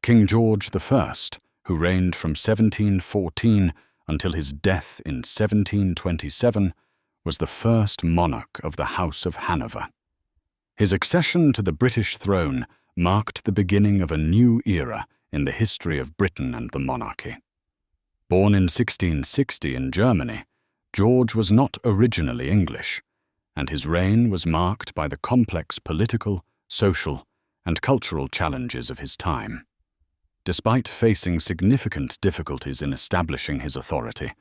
King George I, who reigned from 1714 until his death in 1727, was the first monarch of the House of Hanover. His accession to the British throne marked the beginning of a new era in the history of Britain and the monarchy. Born in 1660 in Germany, George was not originally English, and his reign was marked by the complex political, social, and cultural challenges of his time. Despite facing significant difficulties in establishing his authority,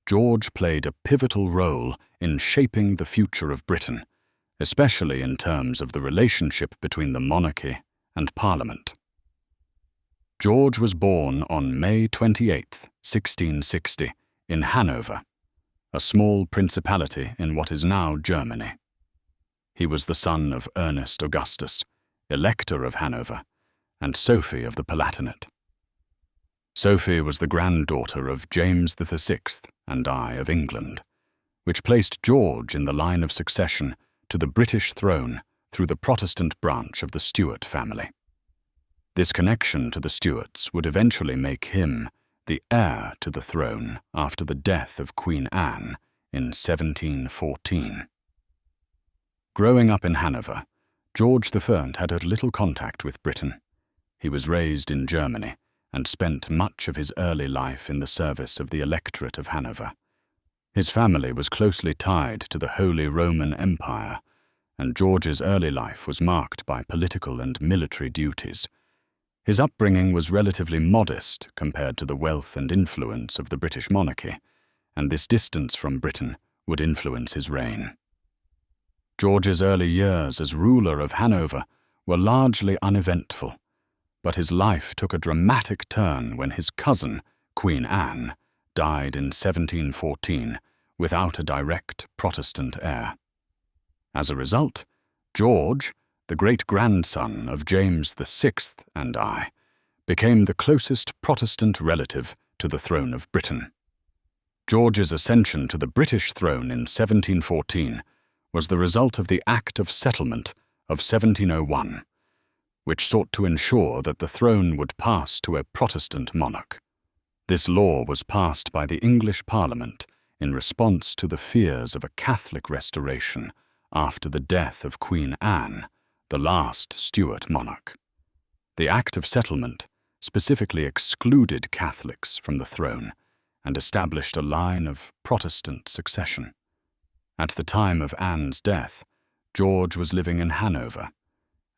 George played a pivotal role in shaping the future of Britain, especially in terms of the relationship between the monarchy and Parliament. George was born on May 28, 1660, in Hanover, a small principality in what is now Germany. He was the son of Ernest Augustus, Elector of Hanover, and Sophie of the Palatinate. Sophie was the granddaughter of James VI and I of England, which placed George in the line of succession to the British throne through the Protestant branch of the Stuart family. This connection to the Stuarts would eventually make him the heir to the throne after the death of Queen Anne in 1714. Growing up in Hanover, George I had had little contact with Britain. He was raised in Germany and spent much of his early life in the service of the Electorate of Hanover. His family was closely tied to the Holy Roman Empire, and George's early life was marked by political and military duties. His upbringing was relatively modest compared to the wealth and influence of the British monarchy, and this distance from Britain would influence his reign. George's early years as ruler of Hanover were largely uneventful, but his life took a dramatic turn when his cousin, Queen Anne, died in 1714 without a direct Protestant heir. As a result, George, the great-grandson of James VI and I, became the closest Protestant relative to the throne of Britain. George's ascension to the British throne in 1714 was the result of the Act of Settlement of 1701, which sought to ensure that the throne would pass to a Protestant monarch. This law was passed by the English Parliament in response to the fears of a Catholic restoration after the death of Queen Anne, the last Stuart monarch. The Act of Settlement specifically excluded Catholics from the throne and established a line of Protestant succession. At the time of Anne's death, George was living in Hanover,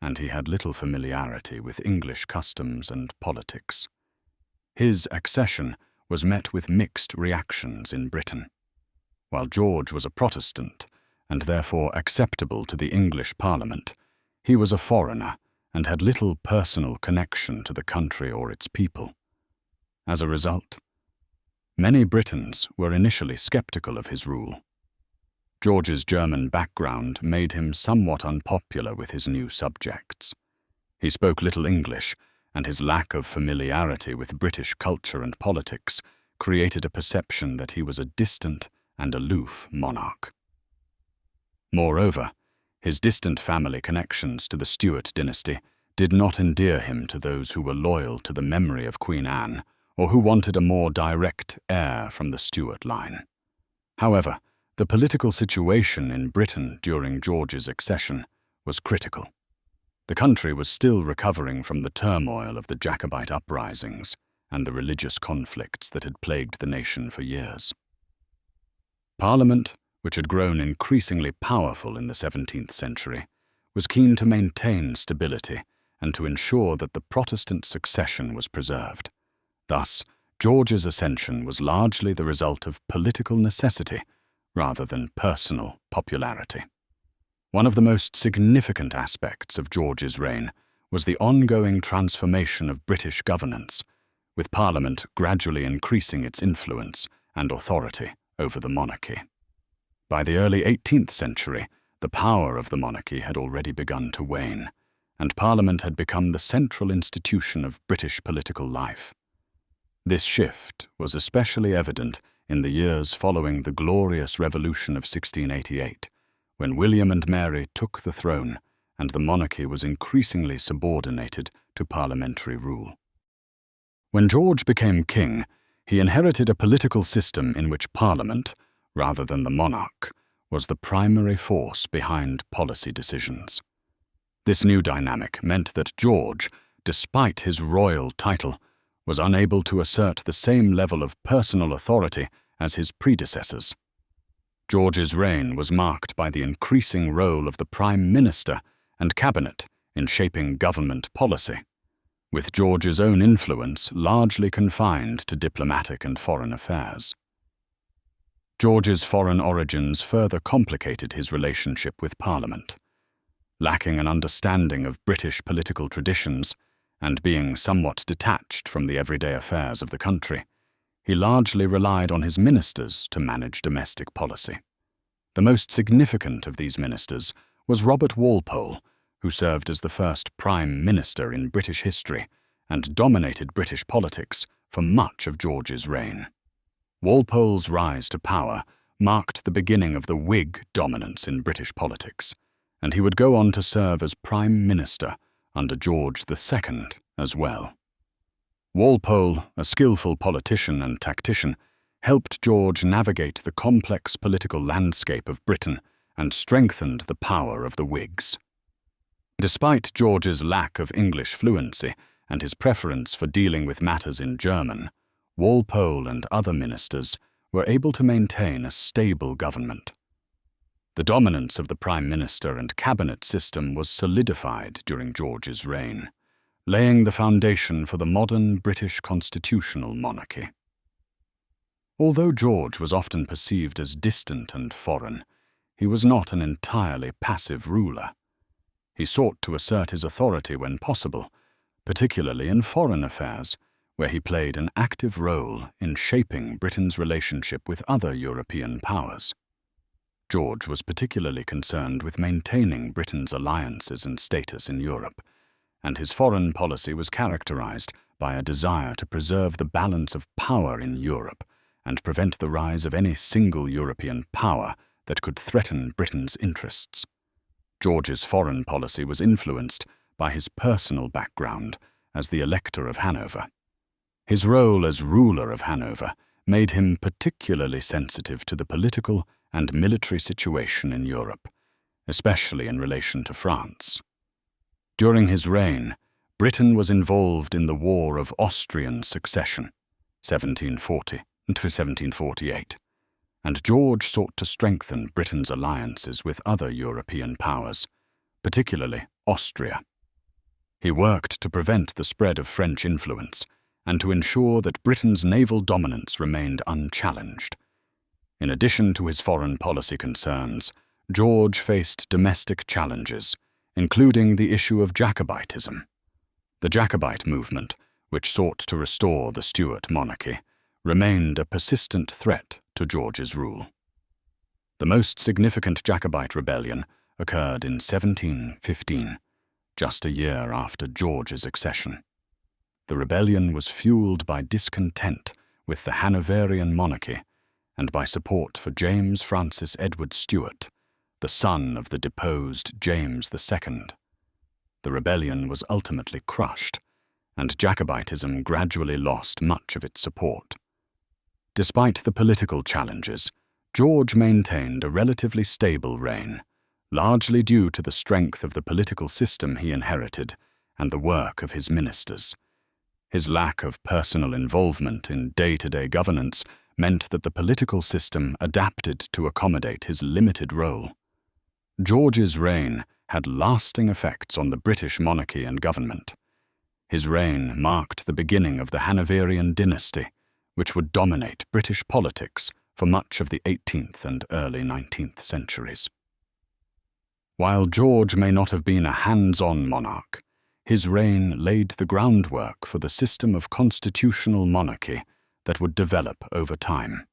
and he had little familiarity with English customs and politics. His accession was met with mixed reactions in Britain. While George was a Protestant, and therefore acceptable to the English Parliament, he was a foreigner and had little personal connection to the country or its people. As a result, many Britons were initially skeptical of his rule. George's German background made him somewhat unpopular with his new subjects. He spoke little English, and his lack of familiarity with British culture and politics created a perception that he was a distant and aloof monarch. Moreover, his distant family connections to the Stuart dynasty did not endear him to those who were loyal to the memory of Queen Anne or who wanted a more direct heir from the Stuart line. However, the political situation in Britain during George's accession was critical. The country was still recovering from the turmoil of the Jacobite uprisings and the religious conflicts that had plagued the nation for years. Parliament, which had grown increasingly powerful in the 17th century, was keen to maintain stability and to ensure that the Protestant succession was preserved. Thus, George's ascension was largely the result of political necessity rather than personal popularity. One of the most significant aspects of George's reign was the ongoing transformation of British governance, with Parliament gradually increasing its influence and authority over the monarchy. By the early 18th century, the power of the monarchy had already begun to wane, and Parliament had become the central institution of British political life. This shift was especially evident in the years following the Glorious Revolution of 1688, when William and Mary took the throne and the monarchy was increasingly subordinated to parliamentary rule. When George became king, he inherited a political system in which Parliament, rather than the monarch, was the primary force behind policy decisions. This new dynamic meant that George, despite his royal title, was unable to assert the same level of personal authority as his predecessors. George's reign was marked by the increasing role of the Prime Minister and Cabinet in shaping government policy, with George's own influence largely confined to diplomatic and foreign affairs. George's foreign origins further complicated his relationship with Parliament. Lacking an understanding of British political traditions and being somewhat detached from the everyday affairs of the country, he largely relied on his ministers to manage domestic policy. The most significant of these ministers was Robert Walpole, who served as the first Prime Minister in British history and dominated British politics for much of George's reign. Walpole's rise to power marked the beginning of the Whig dominance in British politics, and he would go on to serve as Prime Minister under George II as well. Walpole, a skillful politician and tactician, helped George navigate the complex political landscape of Britain and strengthened the power of the Whigs. Despite George's lack of English fluency and his preference for dealing with matters in German, Walpole and other ministers were able to maintain a stable government. The dominance of the Prime Minister and Cabinet system was solidified during George's reign, laying the foundation for the modern British constitutional monarchy. Although George was often perceived as distant and foreign, he was not an entirely passive ruler. He sought to assert his authority when possible, particularly in foreign affairs, where he played an active role in shaping Britain's relationship with other European powers. George was particularly concerned with maintaining Britain's alliances and status in Europe, and his foreign policy was characterized by a desire to preserve the balance of power in Europe and prevent the rise of any single European power that could threaten Britain's interests. George's foreign policy was influenced by his personal background as the Elector of Hanover. His role as ruler of Hanover made him particularly sensitive to the political and military situation in Europe, especially in relation to France. During his reign, Britain was involved in the War of Austrian Succession, 1740 to 1748, and George sought to strengthen Britain's alliances with other European powers, particularly Austria. He worked to prevent the spread of French influence and to ensure that Britain's naval dominance remained unchallenged. In addition to his foreign policy concerns, George faced domestic challenges, including the issue of Jacobitism. The Jacobite movement, which sought to restore the Stuart monarchy, remained a persistent threat to George's rule. The most significant Jacobite rebellion occurred in 1715, just a year after George's accession. The rebellion was fueled by discontent with the Hanoverian monarchy and by support for James Francis Edward Stuart, the son of the deposed James II. The rebellion was ultimately crushed, and Jacobitism gradually lost much of its support. Despite the political challenges, George maintained a relatively stable reign, largely due to the strength of the political system he inherited and the work of his ministers. His lack of personal involvement in day-to-day governance meant that the political system adapted to accommodate his limited role. George's reign had lasting effects on the British monarchy and government. His reign marked the beginning of the Hanoverian dynasty, which would dominate British politics for much of the 18th and early 19th centuries. While George may not have been a hands-on monarch, his reign laid the groundwork for the system of constitutional monarchy that would develop over time.